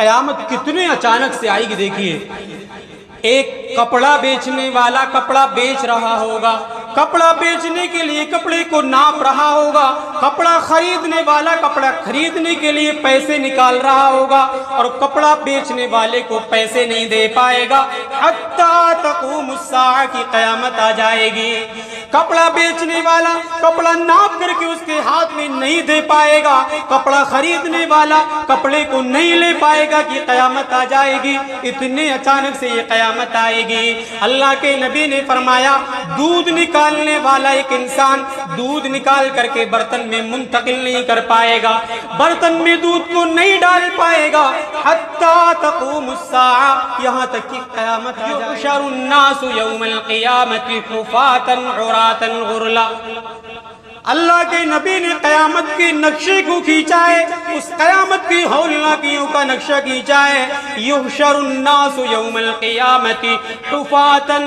قیامت کتنے اچانک سے آئے گی. دیکھیے ایک کپڑا بیچنے والا کپڑا بیچ رہا ہوگا, کپڑا بیچنے کے لیے کپڑے کو ناپ رہا ہوگا, کپڑا خریدنے والا کپڑا خریدنے کے لیے پیسے نکال رہا ہوگا اور کپڑا بیچنے والے کو پیسے نہیں دے پائے گا حتی تقوم الساعہ کی قیامت آ جائے گی. کپڑا بیچنے والا کپڑا ناپ کر کے اس کے ہاتھ میں نہیں دے پائے گا, کپڑا خریدنے والا کپڑے کو نہیں لے پائے گا کہ قیامت آ جائے گی. اتنے اچانک سے یہ قیامت آئے گی. اللہ کے نبی نے فرمایا دودھ نکالنے والا ایک انسان دودھ نکال کر کے برتن میں منتقل نہیں کر پائے گا, برتن میں دودھ کو نہیں ڈال پائے گا حتی تقوم الساعہ, یہاں تک کہ قیامت آ جائے. یحشر الناس یوم القیامت حفاتا عراتا غرلا. اللہ کے نبی نے قیامت کے نقشے کو کھینچا ہے, اس قیامت کی ہولناکیوں کا نقشہ کھینچا ہے. یحشر الناس یوم القیامت حفاتا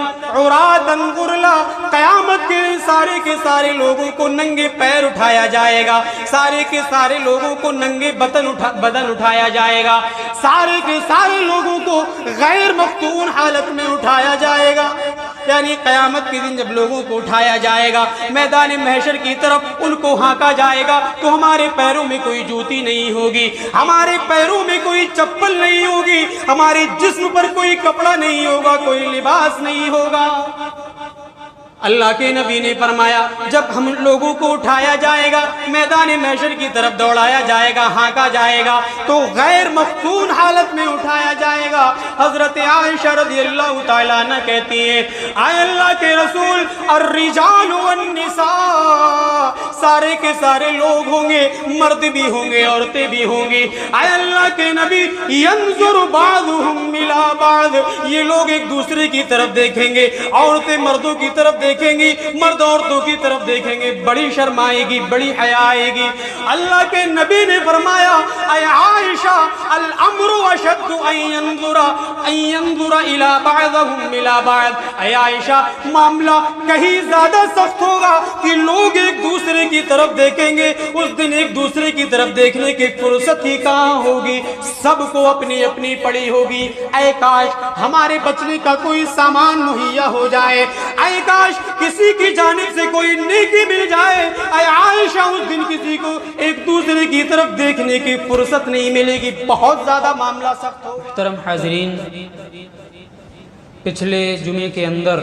عراتا غرلا. قیامت کے سارے لوگوں کو ننگے پیر اٹھایا جائے گا, سارے کے سارے لوگوں کو ننگے بدن اٹھایا جائے گا, سارے کے سارے لوگوں کو غیر مفتون حالت میں اٹھایا جائے گا. یعنی قیامت کے دن جب لوگوں کو اٹھایا جائے گا میدان محشر کی طرف ان کو ہانکا جائے گا تو ہمارے پیروں میں کوئی جوتی نہیں ہوگی, ہمارے پیروں میں کوئی چپل نہیں ہوگی, ہمارے جسم پر کوئی کپڑا نہیں ہوگا, کوئی لباس نہیں ہوگا. اللہ کے نبی نے فرمایا جب ہم لوگوں کو اٹھایا جائے گا میدان محشر کی طرف دوڑایا جائے گا, ہانکا جائے گا تو غیر مفتون حالت میں اٹھایا جائے گا. حضرت عائشہ رضی اللہ تعالیٰ عنہ کہتی ہیں اے اللہ کے رسول الرجال والنساء, سارے کے سارے لوگ ہوں گے, مرد بھی ہوں گے عورتیں بھی ہوں گی. اے اللہ کے نبی ینظر بعضهم الی بعض, یہ لوگ ایک دوسرے کی طرف دیکھیں گے, عورتیں مردوں کی طرف دیکھیں گی, مرد عورتوں کی طرف دیکھیں گے, بڑی شرم آئے گی, بڑی حیا آئے گی. اللہ کے نبی نے فرمایا اے عائشہ الامر اشد ان ينظر الى بعضهم الى بعض. اے عائشہ معاملہ کہیں زیادہ سخت ہوگا کہ لوگ ایک دوسرے کی طرف دیکھیں گے, اس دن ایک دوسرے کی طرف دیکھنے کی فرصت ہی کہاں ہوگی, سب کو اپنی اپنی پڑی ہوگی. اے کاش ہمارے بچنے کا کوئی سامان مہیا ہو جائے, اے کاش کسی کی جانب سے کوئی نیکی مل جائے. اے عائشہ اس دن کسی کو ایک دوسرے کی طرف دیکھنے کی فرصت نہیں ملے گی, بہت زیادہ معاملہ سخت ہو. محترم حاضرین, پچھلے جمعے کے اندر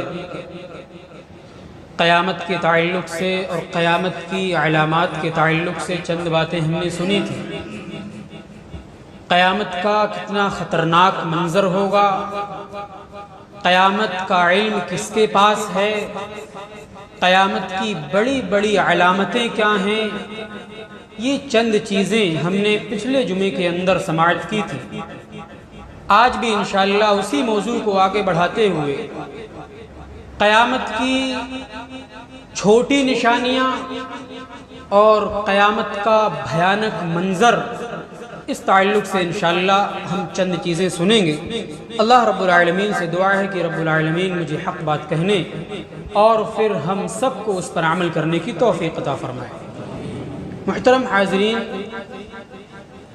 قیامت کے تعلق سے اور قیامت کی علامات کے تعلق سے چند باتیں ہم نے سنی تھی. قیامت کا کتنا خطرناک منظر ہوگا, قیامت کا علم کس کے پاس ہے, قیامت کی بڑی بڑی علامتیں کیا ہیں, یہ چند چیزیں ہم نے پچھلے جمعے کے اندر سماعت کی تھی. آج بھی انشاءاللہ اسی موضوع کو آگے بڑھاتے ہوئے قیامت کی چھوٹی نشانیاں اور قیامت کا بھیانک منظر, اس تعلق سے انشاءاللہ ہم چند چیزیں سنیں گے. اللہ رب العالمین سے دعا ہے کہ رب العالمین مجھے حق بات کہنے اور پھر ہم سب کو اس پر عمل کرنے کی توفیق عطا فرمائے. محترم حاضرین,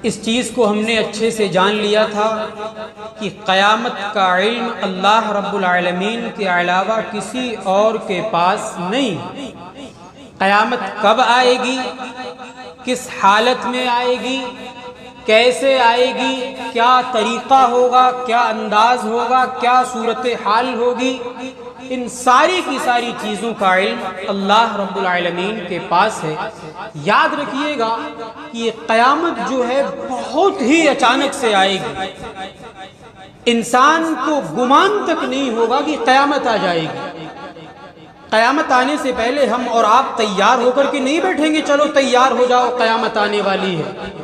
اس چیز کو ہم نے اچھے سے جان لیا تھا کہ قیامت کا علم اللہ رب العالمین کے علاوہ کسی اور کے پاس نہیں. قیامت کب آئے گی, کس حالت میں آئے گی, کیسے آئے گی, کیا طریقہ ہوگا, کیا انداز ہوگا, کیا صورتحال ہوگی, ان ساری کی ساری چیزوں کا علم اللہ رب العالمین کے پاس ہے. یاد رکھیے گا کہ یہ قیامت جو ہے بہت ہی اچانک سے آئے گی. انسان کو گمان تک نہیں ہوگا کہ قیامت آ جائے گی. قیامت آنے سے پہلے ہم اور آپ تیار ہو کر کے نہیں بیٹھیں گے چلو تیار ہو جاؤ قیامت آنے والی ہے.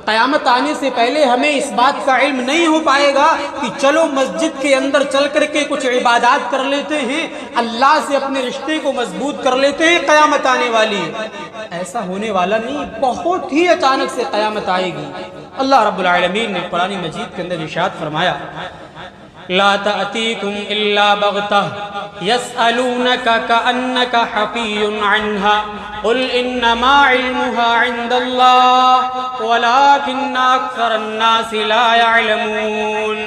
قیامت آنے سے پہلے ہمیں اس بات کا علم نہیں ہو پائے گا کہ چلو مسجد کے اندر چل کر کے کچھ عبادات کر لیتے ہیں, اللہ سے اپنے رشتے کو مضبوط کر لیتے ہیں, قیامت آنے والی ہے. ایسا ہونے والا نہیں, بہت ہی اچانک سے قیامت آئے گی. اللہ رب العالمین نے قرآن مجید کے اندر ارشاد فرمایا لا تأتيكم إلا بغتة يسألونك كأنك حفي عنها قل إنما علمها عند الله ولكن أكثر الناس لا يعلمون۔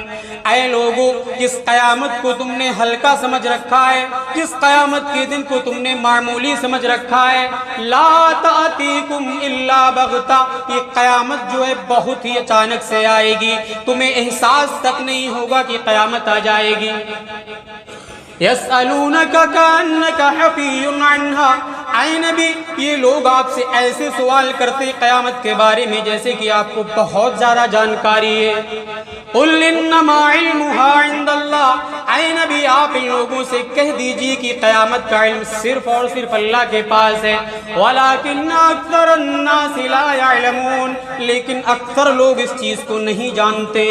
اے لوگو، جس قیامت کو تم نے ہلکا سمجھ رکھا ہے، جس قیامت کے دن کو تم نے معمولی سمجھ رکھا ہے، لا تأتیکم الا بغتہ، یہ قیامت جو ہے بہت ہی اچانک سے آئے گی، تمہیں احساس تک نہیں ہوگا کہ قیامت آ جائے گی۔ یسألونک کأنک حفی عنہا، اے نبی یہ لوگ آپ سے ایسے سوال کرتے قیامت کے بارے میں جیسے کہ آپ کو بہت زیادہ جانکاری ہے۔ قل انما علمها عند اللہ، اے نبی آپ ان لوگوں سے کہہ دیجیے کہ قیامت کا علم صرف اور صرف اللہ کے پاس ہے، ولیکن اکثر الناس لا يعلمون، لیکن اکثر لوگ اس چیز کو نہیں جانتے۔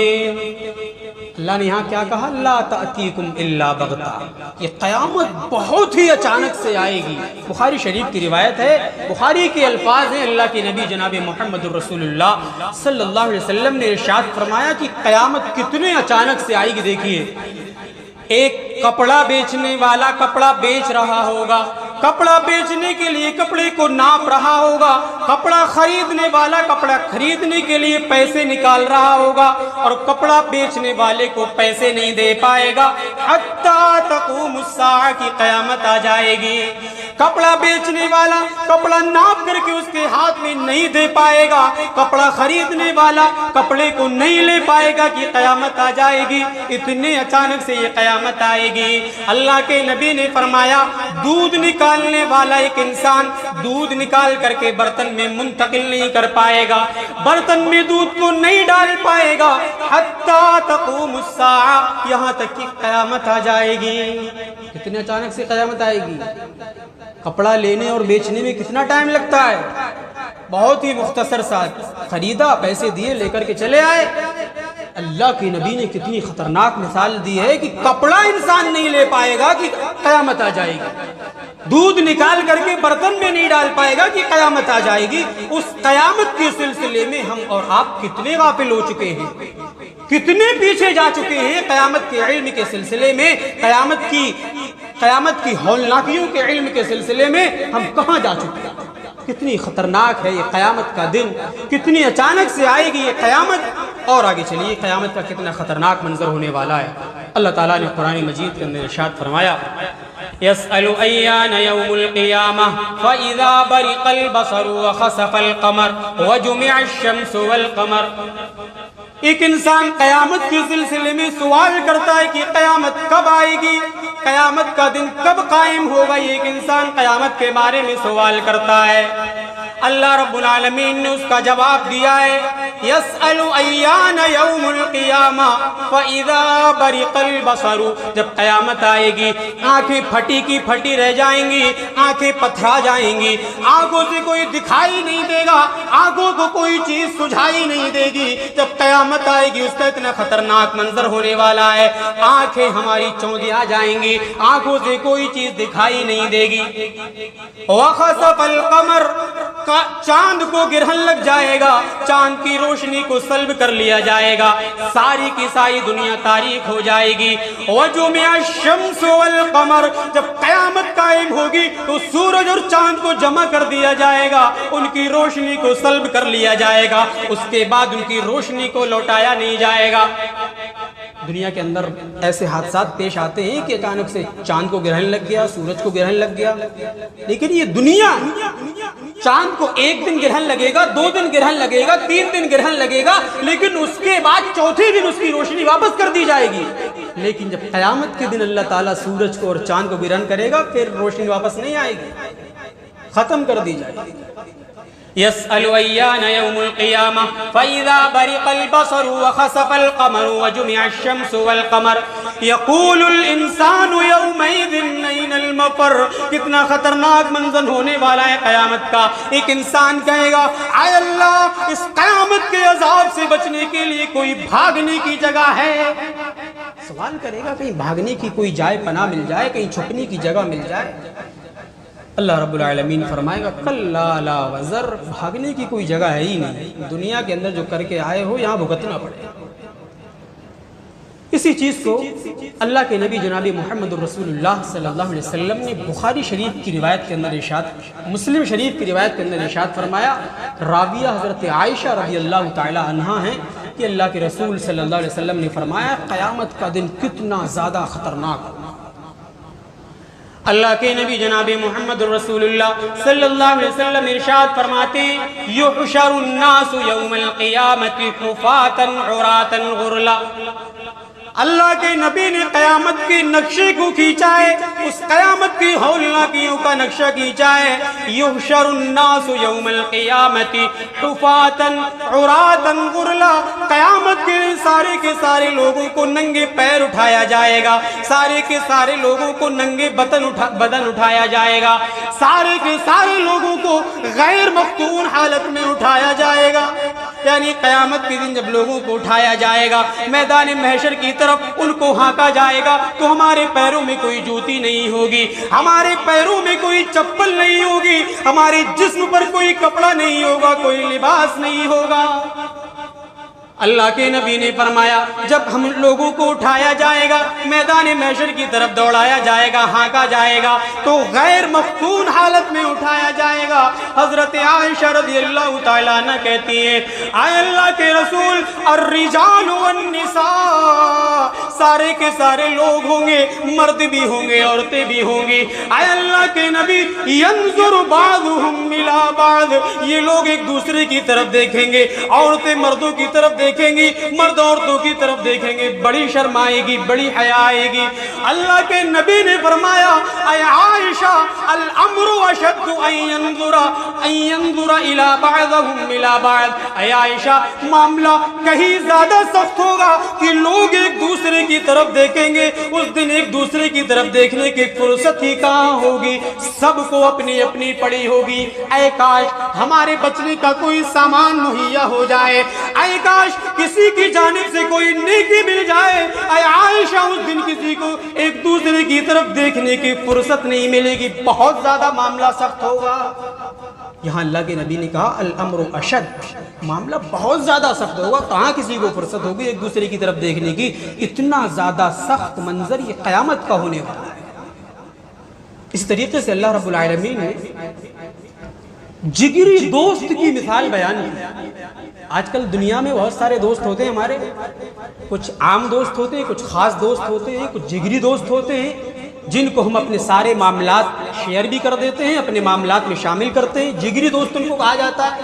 اللہ نے یہاں کیا کہا؟ لا تأتیکم الا بغتہ، یہ قیامت بہت ہی اچانک سے آئے گی۔ بخاری شریف کی روایت ہے، بخاری کے الفاظ ہیں، اللہ کے نبی جناب محمد رسول اللہ صلی اللہ علیہ وسلم نے ارشاد فرمایا کہ قیامت کتنے اچانک سے آئے گی۔ دیکھیے، ایک کپڑا بیچنے والا کپڑا بیچ رہا ہوگا، کپڑا بیچنے کے لیے کپڑے کو ناپ رہا ہوگا، کپڑا خریدنے والا کپڑا خریدنے کے لیے پیسے نکال رہا ہوگا، اور کپڑا بیچنے والے کو پیسے نہیں دے پائے گا حتیٰ تقوم الساعہ، کی قیامت آ جائے گی۔ کپڑا بیچنے والا کپڑا ناپ کر کے اس کے ہاتھ میں نہیں دے پائے گا، کپڑا خریدنے والا کپڑے کو نہیں لے پائے گا کہ قیامت آ جائے گی۔ اتنے اچانک سے یہ قیامت آئے گی۔ اللہ کے نبی نے فرمایا، دودھ نکالنے والا ایک انسان دودھ نکال کر کے برتن میں منتقل نہیں کر پائے گا، برتن میں دودھ کو نہیں ڈال پائے گا حتیٰ تقوم الساعہ، یہاں تک کہ قیامت آ جائے گی۔ کتنے اچانک سے قیامت آئے گی؟ کپڑا لینے اور بیچنے میں کتنا ٹائم لگتا ہے؟ بہت ہی مختصر سا، خریدا، پیسے دیے، لے کر کے چلے آئے۔ اللہ کے نبی نے کتنی خطرناک مثال دی ہے کہ کپڑا انسان نہیں لے پائے گا کہ قیامت آ جائے گی، دودھ نکال کر کے برتن میں نہیں ڈال پائے گا کہ قیامت آ جائے گی۔ اس قیامت کے سلسلے میں ہم اور آپ کتنے غافل ہو چکے ہیں، کتنے پیچھے جا چکے ہیں قیامت کے علم کے سلسلے میں، قیامت کی ہولناکیوں کے علم کے سلسلے میں ہم کہاں جا چکے ہیں۔ کتنی خطرناک ہے یہ قیامت کا دن، کتنی اچانک سے آئے گی یہ قیامت۔ اور آگے چلیے، قیامت کا کتنا خطرناک منظر ہونے والا ہے۔ اللہ تعالیٰ نے قرآن مجید کے اندر ارشاد فرمایا، يسأل أيان يوم القيامة فإذا برق البصر وخسف القمر وجمع الشمس والقمر۔ ایک انسان قیامت کے سلسلے میں سوال کرتا ہے کہ قیامت کب آئے گی، قیامت کا دن کب قائم ہوگا، یہ ایک انسان قیامت کے بارے میں سوال کرتا ہے۔ اللہ رب العالمین نے اس کا جواب دیا ہے، یسأل ایان یوم القیامہ فاذا برق البصر، جب قیامت آئے گی آنکھیں پھٹی کی پھٹی رہ جائیں گی، آنکھیں پتھرا جائیں گی، آنکھوں سے کوئی دکھائی نہیں دے گا، آنکھوں کو کوئی چیز سجھائی نہیں دے گی۔ جب قیامت آئے گی اس کا اتنا خطرناک منظر ہونے والا ہے، آنکھیں ہماری چوندیا جائیں گی، آنکھوں سے کوئی چیز دکھائی نہیں دے گی۔ وخسف القمر، چاند کو گرہن لگ جائے گا، چاند کی روشنی کو سلب کر لیا جائے گا، ساری کی ساری دنیا تاریک ہو جائے گی۔ وجمع الشمس والقمر، جب قیامت قائم ہوگی تو سورج اور چاند کو جمع کر دیا جائے گا، ان کی روشنی کو سلب کر لیا جائے گا، اس کے بعد ان کی روشنی کو لوٹایا نہیں جائے گا۔ دنیا کے اندر ایسے حادثات پیش آتے ہیں کہ اچانک سے چاند کو گرہن لگ گیا، سورج کو گرہن لگ گیا، لیکن یہ دنیا، چاند کو ایک دن گرہن لگے گا، 2 دن گرہن لگے گا، 3 دن گرہن لگے گا، لیکن اس کے بعد چوتھے دن اس کی روشنی واپس کر دی جائے گی۔ لیکن جب قیامت کے دن اللہ تعالیٰ سورج کو اور چاند کو گرہن کرے گا، پھر روشنی واپس نہیں آئے گی، ختم کر دی جائے گی۔ يسأل أيان يوم القيامة فإذا برق البصر وخسف القمر وجمع الشمس والقمر يقول الإنسان يومئذ أين المفر۔ کتنا خطرناک منظر ہونے والا ہے قیامت کا۔ ایک انسان کہے گا، اے اللہ، اس قیامت کے عذاب سے بچنے کے لیے کوئی بھاگنے کی جگہ ہے؟ سوال کرے گا، کہیں بھاگنے کی کوئی جائے پناہ مل جائے، کہیں چھپنے کی جگہ مل جائے۔ اللہ رب العالمین فرمائے گا، کلا لا وزر، بھاگنے کی کوئی جگہ ہے ہی نہیں، دنیا کے اندر جو کر کے آئے ہو یہاں بھگتنا پڑے گا۔ اسی چیز کو اللہ کے نبی جناب محمد رسول اللہ صلی اللہ علیہ وسلم نے بخاری شریف کی روایت کے اندر ارشاد، مسلم شریف کی روایت کے اندر ارشاد فرمایا، راویہ حضرت عائشہ رضی اللہ تعالی عنہا ہیں کہ اللہ کے رسول صلی اللہ علیہ وسلم نے فرمایا قیامت کا دن کتنا زیادہ خطرناک۔ اللہ کے نبی جناب محمد رسول اللہ صلی اللہ علیہ وسلم ارشاد فرماتے ہیں یحشر الناس یوم القیامت حفاتا عراتا غرلا۔ اللہ کے نبی نے قیامت کے نقشے کو کھینچا ہے، اس قیامت کی ہولناکیوں کا نقشہ کھینچا ہے۔ یحشر الناس یوم القیامت حفاتا عراتا غرلا، قیامت کے سارے کے سارے لوگوں کو ننگے پیر اٹھایا جائے گا، سارے کے سارے لوگوں کو ننگے بدن اٹھایا جائے گا، سارے کے سارے لوگوں کو غیر مفتون حالت میں اٹھایا جائے گا۔ یعنی قیامت کے دن جب لوگوں کو اٹھایا جائے گا میدان محشر کی طرف، ان کو ہانکا جائے گا تو ہمارے پیروں میں کوئی جوتی نہیں ہوگی، ہمارے پیروں میں کوئی چپل نہیں ہوگی، ہمارے جسم پر کوئی کپڑا نہیں ہوگا، کوئی لباس نہیں ہوگا۔ اللہ کے نبی نے فرمایا جب ہم لوگوں کو اٹھایا جائے گا میدان محشر کی طرف دوڑایا جائے گا، ہانکا جائے گا تو غیر مفتون حالت میں اٹھایا جائے گا۔ حضرت عائشہ رضی اللہ تعالیٰ عنہ کہتی ہیں اے اللہ کے رسول الرجال والنساء، سارے کے سارے لوگ ہوں گے، مرد بھی ہوں گے، عورتیں بھی ہوں گی۔ اے اللہ کے نبی ینظر بعضهم الى بعض، یہ لوگ ایک دوسرے کی طرف دیکھیں گے، عورتیں مردوں کی طرف دیکھیں گی، مرد عورتوں کی طرف دیکھیں گے، بڑی شرم آئے گی، بڑی حیا آئے گی۔ اللہ کے نبی نے فرمایا اے عائشہ الامر اشد ان ينظر الى بعضهم الى بعض، اے عائشہ معاملہ کہیں زیادہ سخت ہوگا کہ لوگ ایک دوسرے کی طرف دیکھیں گے، اس دن ایک دوسرے کی طرف دیکھنے کی فرصت ہی کہاں ہوگی، سب کو اپنی اپنی پڑی ہوگی۔ اے کاش ہمارے بچنے کا کوئی سامان مہیا ہو جائے، اے کاش کسی کی جانب سے کوئی نیکی مل جائے۔ اے عائشہ اس دن کسی کو ایک دوسرے کی طرف دیکھنے کی فرصت نہیں ملے گی، بہت زیادہ معاملہ سخت ہوگا۔ یہاں اللہ کے نبی نے کہا الامر اشد، معاملہ بہت زیادہ سخت ہوگا، کہاں کسی کو فرصت ہوگی ایک دوسرے کی طرف دیکھنے کی، اتنا زیادہ سخت منظر یہ قیامت کا ہونے والا ہے۔ اس طریقے سے اللہ رب العالمین نے جگری دوست کی مثال بیان کی۔ آج کل دنیا میں بہت سارے دوست ہوتے ہیں ہمارے، کچھ عام دوست ہوتے ہیں، کچھ خاص دوست ہوتے ہیں، کچھ جگری دوست ہوتے ہیں جن کو ہم اپنے سارے معاملات شیئر بھی کر دیتے ہیں، اپنے معاملات میں شامل کرتے ہیں، جگری دوست ان کو کہا جاتا ہے۔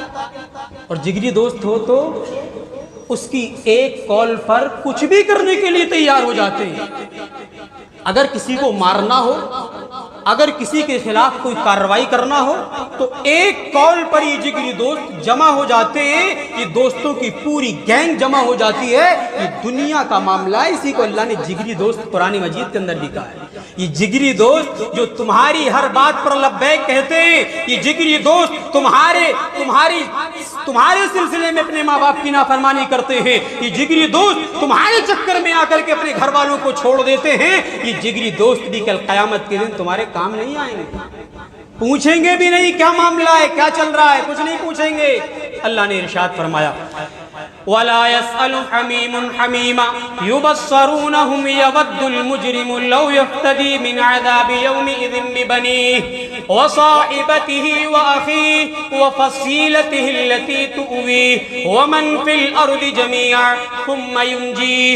اور جگری دوست ہو تو اس کی ایک کال پر کچھ بھی کرنے کے لیے تیار ہو جاتے ہیں۔ اگر کسی کو مارنا ہو، اگر کسی کے خلاف کوئی کارروائی کرنا ہو تو ایک کال پر یہ جگری دوست جمع ہو جاتے ہیں، یہ دوستوں کی پوری گینگ جمع ہو جاتی ہے۔ یہ دنیا کا معاملہ ہے، اسی کو اللہ نے جگری دوست قرآن مجید کے اندر لکھا ہے۔ یہ جگری دوست جو تمہاری ہر بات پر لبیک کہتے ہیں، یہ جگری دوست تمہارے سلسلے میں اپنے ماں باپ کی نافرمانی کرتے ہیں، یہ جگری دوست تمہارے چکر میں آ کر کے اپنے گھر والوں کو چھوڑ دیتے ہیں، یہ جگری دوست بھی کل قیامت کے دن تمہارے کام نہیں آئیں گے، پوچھیں گے بھی نہیں کیا معاملہ ہے، کیا چل رہا ہے، کچھ نہیں پوچھیں گے۔ اللہ نے ارشاد فرمایا وَلَا يَسْأَلُ حَمِيمٌ حَمِيمًا يُبَصَّرُونَهُمْ يَوَدُّ الْمُجْرِمُ لَوْ يَفْتَدِي مِنْ عَذَابِ يَوْمِئِذٍ بِبَنِيهِ وَصَاحِبَتِهِ وَأَخِيهِ وَفَصِيلَتِهِ الَّتِي تُؤْوِيهِ وَمَنْ فِي الْأَرْضِ جَمِيعًا ثُمَّ يُنْجِيهِ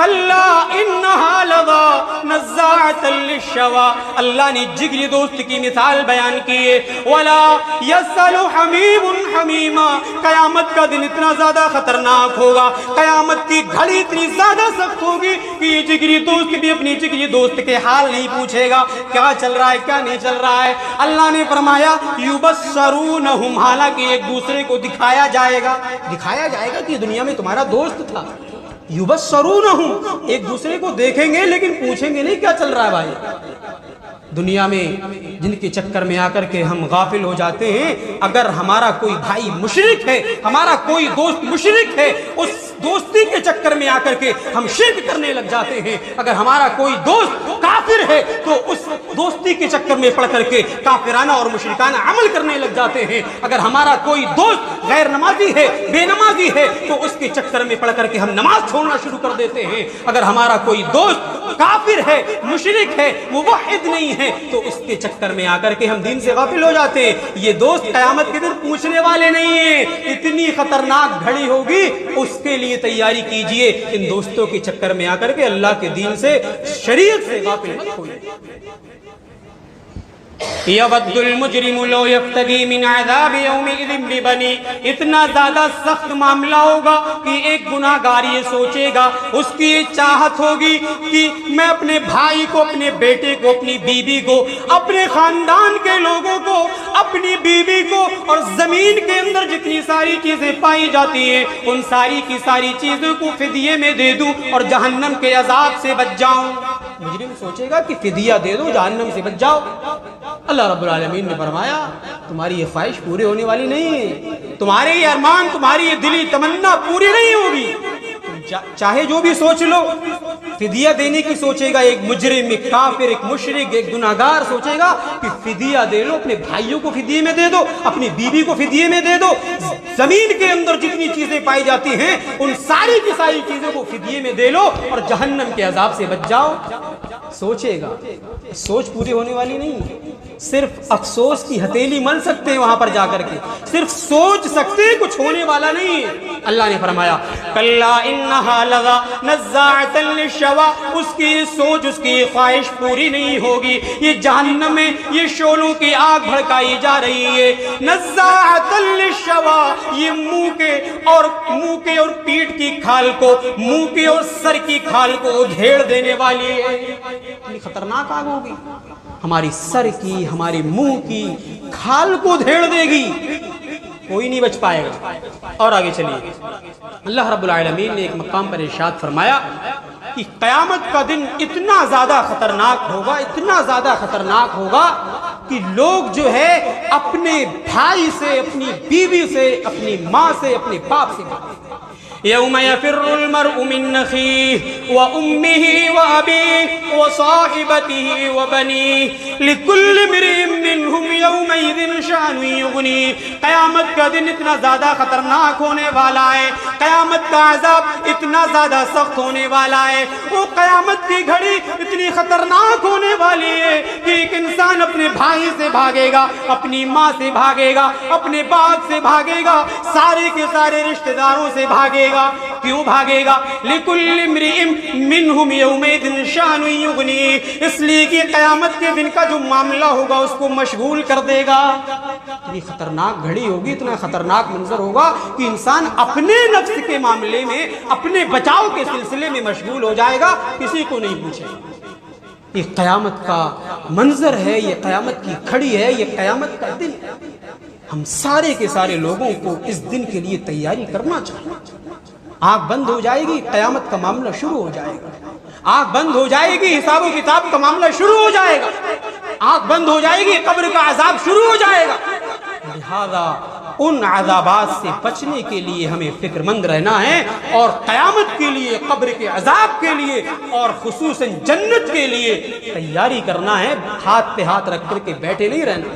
كَلَّا إِنَّهَا لَظَىٰ نَزَّاعَةً لِلشَّوَىٰ۔ اللہ نے جگری دوست کی مثال بیان کی ہے۔ وَلَا يَسْأَلُ حَمِيمٌ حَمِيمًا، قیامت کا دن اتنا زیادہ خطرناک ہوگا، قیامت کی گھڑی اتنی زیادہ سخت ہوگی کہ یہ جگری دوست بھی اپنی جگری دوست کے حال نہیں پوچھے گا، کیا چل رہا ہے کیا نہیں چل رہا ہے۔ اللہ نے فرمایا یبصرونہم، حالانکہ ایک دوسرے کو دکھایا جائے گا کہ دنیا میں تمہارا دوست تھا۔ یبصرونہم، ایک دوسرے کو دیکھیں گے لیکن پوچھیں گے نہیں کیا چل رہا ہے بھائی۔ دنیا میں جن کے چکر میں آ کر کے ہم غافل ہو جاتے ہیں، اگر ہمارا کوئی بھائی مشرک ہے، ہمارا کوئی دوست مشرک ہے، اس دوستی کے چکر میں آ کر کے ہم شرک کرنے لگ جاتے ہیں۔ اگر ہمارا کوئی دوست کافر ہے تو اس دوستی کے چکر میں پڑ کر کے کافرانہ اور مشرکانہ عمل کرنے لگ جاتے ہیں۔ اگر ہمارا کوئی دوست غیر نمازی ہے، بے نمازی ہے، تو اس کے چکر میں پڑ کر کے ہم نماز چھوڑنا شروع کر دیتے ہیں۔ اگر ہمارا کوئی دوست کافر ہے، مشرک ہے، موحد نہیں ہے، تو اس کے چکر میں آ کر کے ہم دین سے غافل ہو جاتے ہیں۔ یہ دوست قیامت کے دن پوچھنے والے نہیں ہیں۔ اتنی خطرناک گھڑی ہوگی، اس کے لیے تیاری کیجئے۔ ان دوستوں کے چکر میں آ کر کے اللہ کے دین سے، شریعت سے غافل مت ہوئے۔ یود المجرم لو یفتدی من عذاب یومئذ ببنی، اتنا زیادہ سخت معاملہ ہوگا کہ ایک گناہگار یہ سوچے گا، اس کی یہ چاہت ہوگی کہ میں اپنے بھائی کو، اپنے بیٹے کو، اپنی بیوی کو، اپنے خاندان کے لوگوں کو، اپنی بیوی کو، اور زمین کے اندر جتنی ساری چیزیں پائی جاتی ہیں ان ساری کی ساری چیزوں کو فدیے میں دے دوں اور جہنم کے عذاب سے بچ جاؤں۔ مجرم سوچے گا کہ فدیہ دے دو، جہنم سے بچ جاؤ۔ اللہ رب العالمین نے فرمایا تمہاری یہ خواہش پوری ہونے والی نہیں ہے، تمہارے یہ ارمان، تمہاری یہ دلی تمنا پوری نہیں ہوگی۔ چاہے جو بھی سوچ لو، فدیہ دینے کی سوچے گا ایک مجرم، ایک کافر، ایک مشرک، ایک گناہگار سوچے گا کہ فدیہ دے لو، اپنے بھائیوں کو فدیے میں دے دو، اپنی بیوی کو فدیے میں دے دو، زمین کے اندر جتنی چیزیں پائی جاتی ہیں ان ساری کی ساری چیزوں کو فدیے میں دے لو اور جہنم کے عذاب سے بچ جاؤ۔ سوچے گا، سوچ پوری ہونے والی نہیں، صرف افسوس کی ہتھیلی مل سکتے ہیں وہاں پر جا کر کے، صرف سوچ سکتے ہیں، کچھ ہونے والا نہیں ہے۔ اللہ نے فرمایا کلا انہا لظی نزاعۃ للشوی، اس کی سوچ، اس کی خواہش پوری نہیں ہوگی۔ یہ جہنم میں یہ شعلوں کی آگ بھڑکائی جا رہی ہے۔ نزاعۃ للشوی، یہ منہ کے اور پیٹھ کی کھال کو، منہ کے اور سر کی کھال کو ادھیڑ دینے والی ہے۔ یہ خطرناک آگ ہوگی، ہماری سر کی، ہمارے منہ کی کھال کو دھیڑ دے گی، کوئی نہیں بچ پائے گا۔ اور آگے چلیے، اللہ رب العالمین نے ایک مقام پر ارشاد فرمایا کہ قیامت کا دن اتنا زیادہ خطرناک ہوگا، اتنا زیادہ خطرناک ہوگا کہ لوگ جو ہے اپنے بھائی سے، اپنی بیوی سے، اپنی ماں سے، اپنے باپ سے یوم یفر المرء من اخیہ وامہ وابیہ وصاحبتہ وبنیہ لکل امرئ منہم یومئذ شأن یغنیہ۔ قیامت کا دن اتنا زیادہ خطرناک ہونے والا ہے، قیامت کا عذاب اتنا زیادہ سخت ہونے والا ہے، وہ قیامت کی گھڑی اتنی خطرناک ہونے والی ہے کہ ایک انسان اپنے بھائی سے بھاگے گا، اپنی ماں سے بھاگے گا، اپنے باپ سے بھاگے گا، سارے کے سارے رشتہ داروں سے بھاگے گا۔ کیوں بھاگے گا؟ لِكُلِّ امْرِئٍ مِّنْهُمْ يَوْمَئِذٍ شَأْنٌ يُغْنِيهِ، اس لیے کہ قیامت کے دن کا جو معاملہ ہوگا اس کو مشغول کر دے گا۔ اتنی خطرناک گھڑی ہوگی، اتنا خطرناک منظر ہوگا کہ انسان اپنے نفس کے معاملے میں، اپنے بچاؤ کے سلسلے میں مشغول ہو جائے گا، کسی کو نہیں پوچھے گا۔ یہ قیامت کا منظر ہے، یہ قیامت کی گھڑی ہے، یہ قیامت کا دن ہے۔ ہم سارے کے سارے لوگوں کو اس دن کے لیے تیاری کرنا چاہیے۔ آنکھ بند ہو جائے گی، قیامت کا معاملہ شروع ہو جائے گا۔ آنکھ بند ہو جائے گی، حساب و کتاب کا معاملہ شروع ہو جائے گا۔ آنکھ بند ہو جائے گی، قبر کا عذاب شروع ہو جائے گا۔ لہذا ان عذابات سے بچنے کے لیے ہمیں فکر مند رہنا ہے، اور قیامت کے لیے، قبر کے عذاب کے لیے، اور خصوصاً جنت کے لیے تیاری کرنا ہے۔ ہاتھ پہ ہاتھ رکھ کر کے بیٹھے نہیں رہنا۔